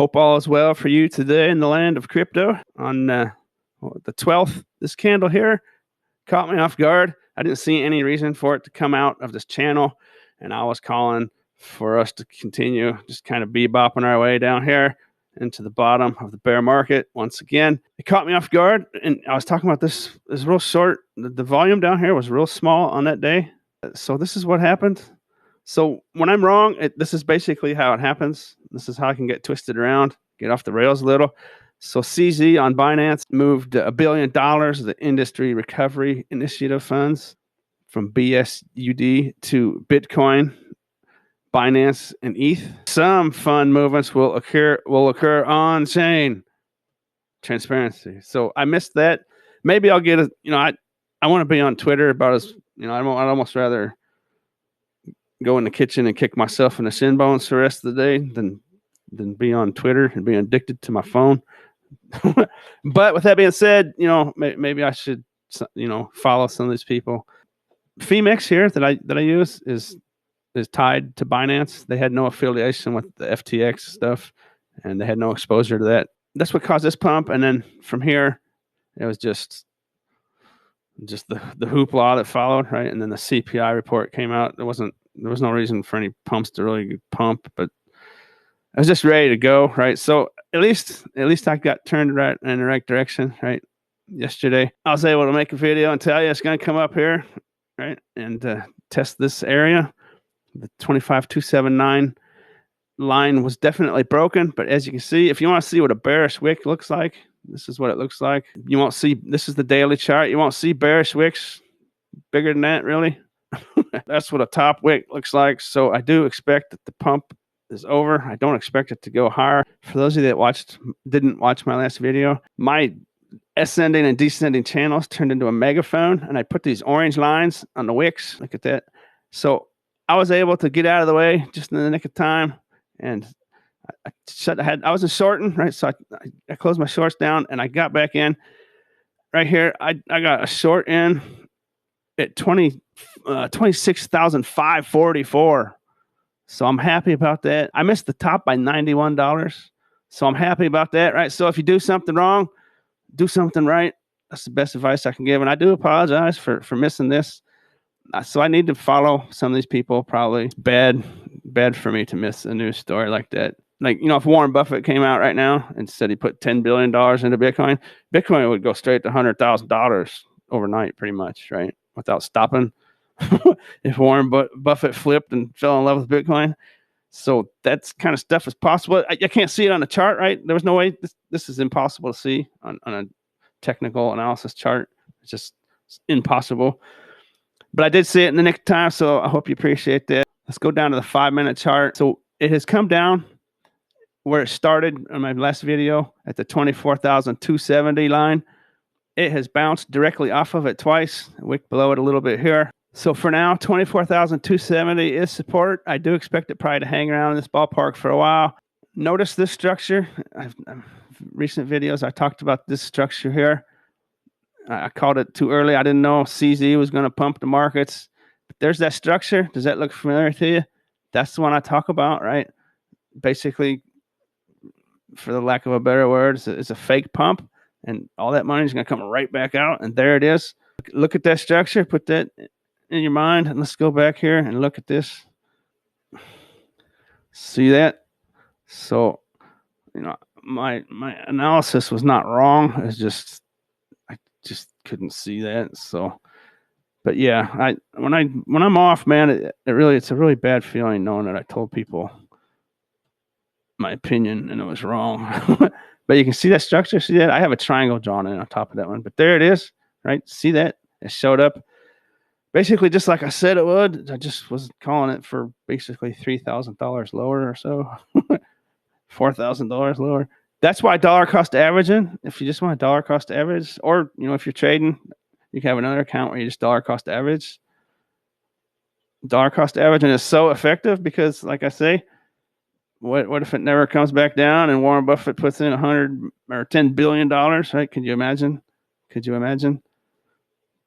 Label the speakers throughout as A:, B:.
A: Hope all is well for you today in the land of crypto. On the 12th, this candle here caught me off guard. I didn't see any reason for it to come out of this channel, and I was calling for us to continue just kind of bebopping our way down here into the bottom of the bear market once again. It caught me off guard, and I was talking about this real short. The volume down here was real small on that day. So this is what happened. So when I'm wrong, this is basically how it happens. This is how I can get twisted around, get off the rails a little. So CZ on Binance moved $1 billion of the Industry Recovery Initiative funds from BSUD to Bitcoin, Binance, and ETH. Some fund movements will occur on chain. Transparency. So I missed that. Maybe I'll get I want to be on Twitter about as I'd almost rather go in the kitchen and kick myself in the shin bones for the rest of the day than be on Twitter and be addicted to my phone. But with that being said, maybe I should follow some of these people. Femex here that I use is tied to Binance. They had no affiliation with the FTX stuff, and they had no exposure to that. That's what caused this pump. And then from here, it was just the hoopla that followed, right? And then the CPI report came out. There was no reason for any pumps to really pump, but I was just ready to go, right? So at least I got turned right in the right direction, right? Yesterday, I was able to make a video and tell you it's going to come up here, right? And test this area. The 25279 line was definitely broken, but as you can see, if you want to see what a bearish wick looks like, this is what it looks like. You won't see, this is the daily chart. You won't see bearish wicks bigger than that, really. That's what a top wick looks like. So I do expect that the pump is over. I don't expect it to go higher. For those of you that didn't watch my last video, my ascending and descending channels turned into a megaphone, and I put these orange lines on the wicks. Look at that. So I was able to get out of the way just in the nick of time, and I wasn't shorting, right? So I closed my shorts down, and I got back in right here. I got a short in at 26,544. So I'm happy about that. I missed the top by $91. So I'm happy about that, right? So if you do something wrong, do something right. That's the best advice I can give. And I do apologize for missing this. So I need to follow some of these people. Probably bad for me to miss a news story like that. Like, if Warren Buffett came out right now and said he put $10 billion into Bitcoin, Bitcoin would go straight to $100,000 overnight, pretty much, right? Without stopping. If Warren Buffett flipped and fell in love with Bitcoin. So that's kind of stuff is possible. I can't see it on the chart, right? There was no way. This is impossible to see on a technical analysis chart. It's impossible. But I did see it in the nick of time, so I hope you appreciate that. Let's go down to the 5-minute chart. So it has come down where it started in my last video at the 24,270 line. It has bounced directly off of it twice, a wick below it a little bit here. So for now, 24,270 is support. I do expect it probably to hang around in this ballpark for a while. Notice this structure. Recent videos, I talked about this structure here. I called it too early. I didn't know CZ was going to pump the markets. But there's that structure. Does that look familiar to you? That's the one I talk about, right? Basically, for the lack of a better word, it's a fake pump. And all that money is going to come right back out. And there it is. Look at that structure. Put that in your mind. And let's go back here and look at this. See that? So, my analysis was not wrong. It's just, I just couldn't see that. So, but yeah, when I'm off, man, it's a really bad feeling knowing that I told people my opinion and it was wrong. But you can see that structure. See that? I have a triangle drawn in on top of that one. But there it is, right? See that? It showed up basically just like I said it would. I just was calling it for basically $3,000 lower or so. $4,000 lower. That's why dollar cost averaging, if you just want a dollar cost average, or, if you're trading, you can have another account where you just dollar cost average. Dollar cost averaging is so effective because, like I say, what if it never comes back down and Warren Buffett puts in $100 or $10 billion, right? Could you imagine?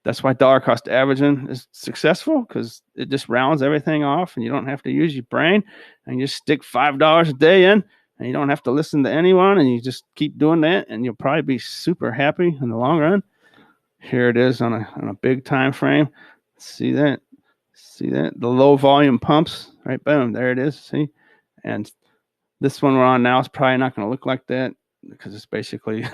A: That's why dollar cost averaging is successful, because it just rounds everything off and you don't have to use your brain and you just stick $5 a day in and you don't have to listen to anyone, and you just keep doing that, and you'll probably be super happy in the long run. Here it is on a big time frame. See that? See that? The low volume pumps, right? Boom, there it is. See? And this one we're on now is probably not going to look like that because it's basically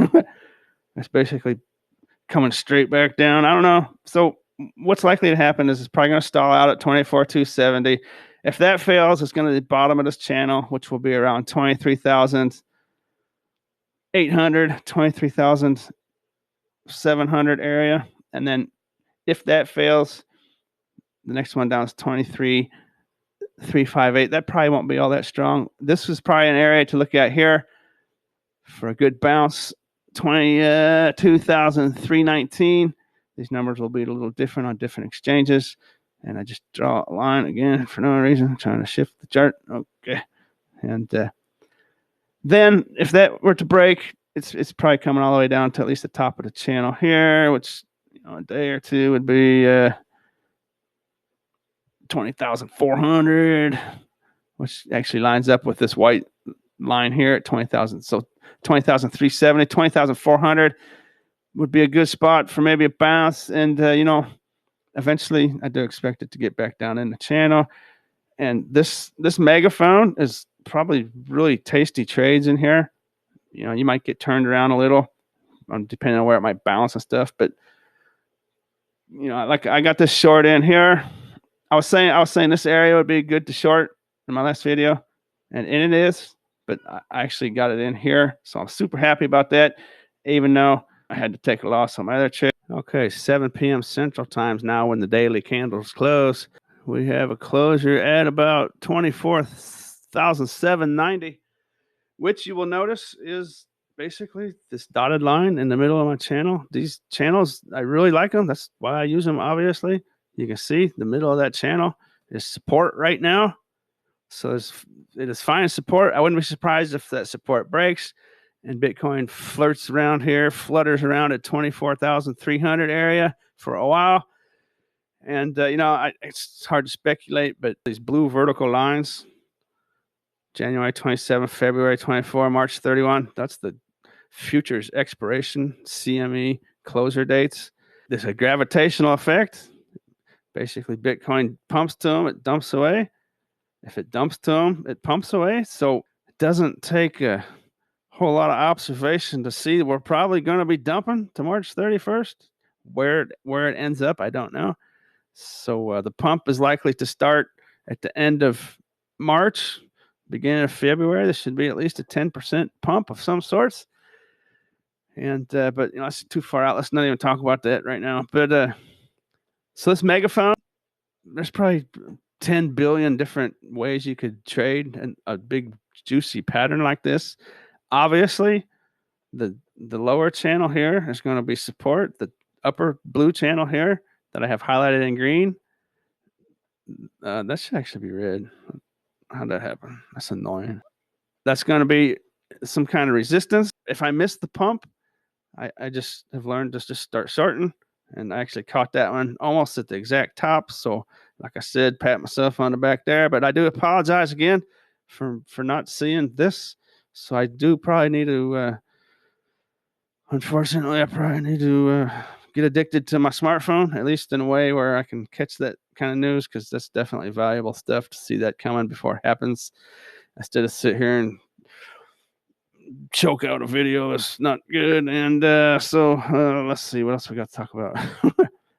A: coming straight back down. I don't know. So what's likely to happen is it's probably going to stall out at 24,270. If that fails, it's going to be the bottom of this channel, which will be around 23,800, 23,700 area. And then if that fails, the next one down is 23,358. That probably won't be all that strong. This is probably an area to look at here for a good bounce. 22,319. These numbers will be a little different on different exchanges. And I just draw a line again for no reason. I'm trying to shift the chart. Okay. And then if that were to break, it's probably coming all the way down to at least the top of the channel here, which a day or two would be 20,400, which actually lines up with this white line here at 20,000. So 20,370, 20,400 would be a good spot for maybe a bounce. And, eventually I do expect it to get back down in the channel. And this megaphone is probably really tasty trades in here. You might get turned around a little depending on where it might bounce and stuff. But, like I got this short in here. I was saying this area would be good to short in my last video. And it is. But I actually got it in here. So I'm super happy about that, even though I had to take a loss on my other trade. Okay, 7 p.m. Central Times now when the daily candles close. We have a closure at about 24,790, which you will notice is basically this dotted line in the middle of my channel. These channels, I really like them. That's why I use them, obviously. You can see the middle of that channel is support right now. So it is fine support. I wouldn't be surprised if that support breaks and Bitcoin flirts around here, flutters around at 24,300 area for a while. And, it's hard to speculate, but these blue vertical lines, January 27, February 24, March 31, that's the futures expiration, CME closer dates. There's a gravitational effect. Basically, Bitcoin pumps to them, it dumps away. If it dumps to them, it pumps away. So it doesn't take a whole lot of observation to see that we're probably going to be dumping to March 31st. Where it ends up, I don't know. So the pump is likely to start at the end of March, beginning of February. This should be at least a 10% pump of some sorts. And but that's too far out. Let's not even talk about that right now. But so this megaphone, there's probably 10 billion different ways you could trade and a big juicy pattern like this. Obviously, the lower channel here is going to be support. The upper blue channel here that I have highlighted in green, that should actually be red. How'd that happen? That's annoying. That's going to be some kind of resistance. If I miss the pump, I just have learned to just start shorting. And I actually caught that one almost at the exact top. So, like I said, pat myself on the back there. But I do apologize again for not seeing this. So I do probably need to, unfortunately, I probably need to get addicted to my smartphone, at least in a way where I can catch that kind of news, because that's definitely valuable stuff to see that coming before it happens, instead of sit here and choke out a video that's not good. And so let's see what else we got to talk about.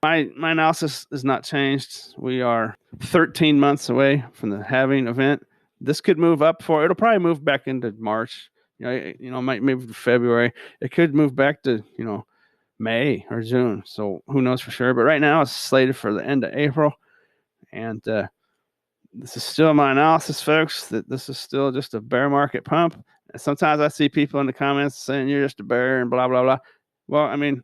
A: My analysis is not changed. We are 13 months away from the halving event. This could move up it'll probably move back into March. Might move to February. It could move back to May or June. So who knows for sure? But right now it's slated for the end of April. And this is still my analysis, folks. That this is still just a bear market pump. And sometimes I see people in the comments saying you're just a bear and blah blah blah. Well, I mean,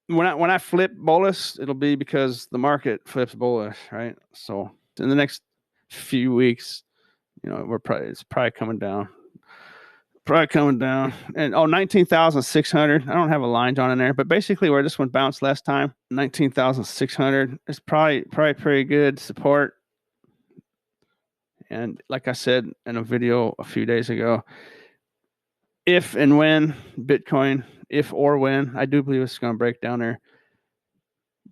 A: when I flip bullish, it'll be because the market flips bullish, right? So in the next few weeks, it's probably coming down. And 19,600. I don't have a line drawn in there, but basically where this one bounced last time, 19,600 is probably pretty good support. And like I said in a video a few days ago, if and when Bitcoin, if or when, I do believe it's going to break down there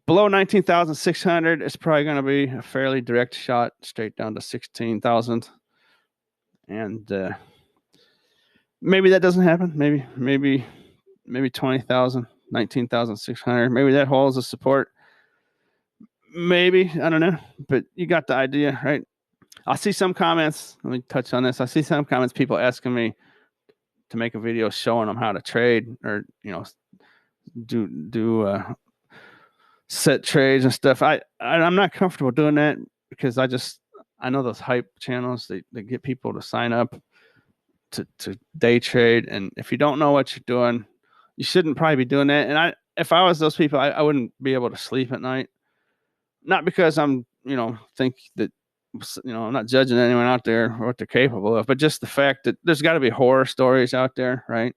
A: below 19,600, it's probably going to be a fairly direct shot straight down to 16,000. And maybe that doesn't happen. Maybe 20,000, 19,600. Maybe that holds a support. Maybe, I don't know, but you got the idea, right? I see some comments. Let me touch on this. I see some comments, people asking me to make a video showing them how to trade, or do set trades and stuff. I'm not comfortable doing that, because I know those hype channels, they get people to sign up to day trade, and if you don't know what you're doing, you shouldn't probably be doing that. And if I was those people, I wouldn't be able to sleep at night. Not because I'm think that I'm not judging anyone out there or what they're capable of, but just the fact that there's got to be horror stories out there, right?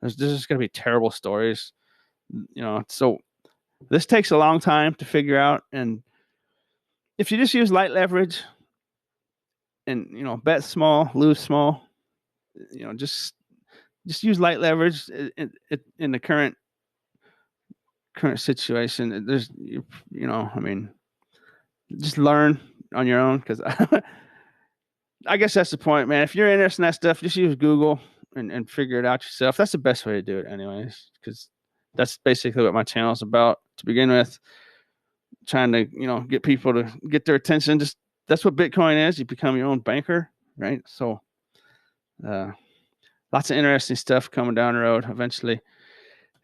A: There's just going to be terrible stories, so this takes a long time to figure out. And if you just use light leverage and bet small, lose small, just use light leverage in the current situation. There's I mean, just learn on your own, because I guess that's the point, man. If you're interested in that stuff, just use Google and figure it out yourself. That's the best way to do it anyways, because that's basically what my channel is about to begin with. Trying to get people to get their attention. Just that's what Bitcoin is. You become your own banker, right? So lots of interesting stuff coming down the road eventually.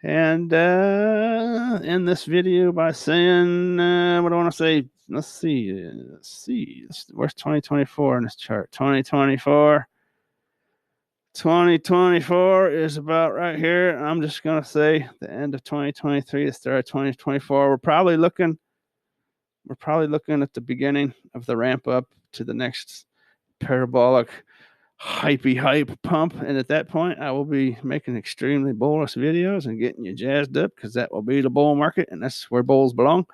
A: And end this video by saying what do I want to say. Let's see. Where's 2024 in this chart? 2024 is about right here. I'm just gonna say the end of 2023, the start of 2024. We're probably looking at the beginning of the ramp up to the next parabolic hype pump. And at that point, I will be making extremely bullish videos and getting you jazzed up, because that will be the bull market, and that's where bulls belong.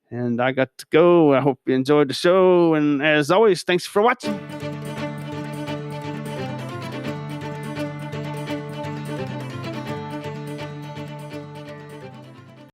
A: And I got to go. I hope you enjoyed the show. And as always, thanks for watching.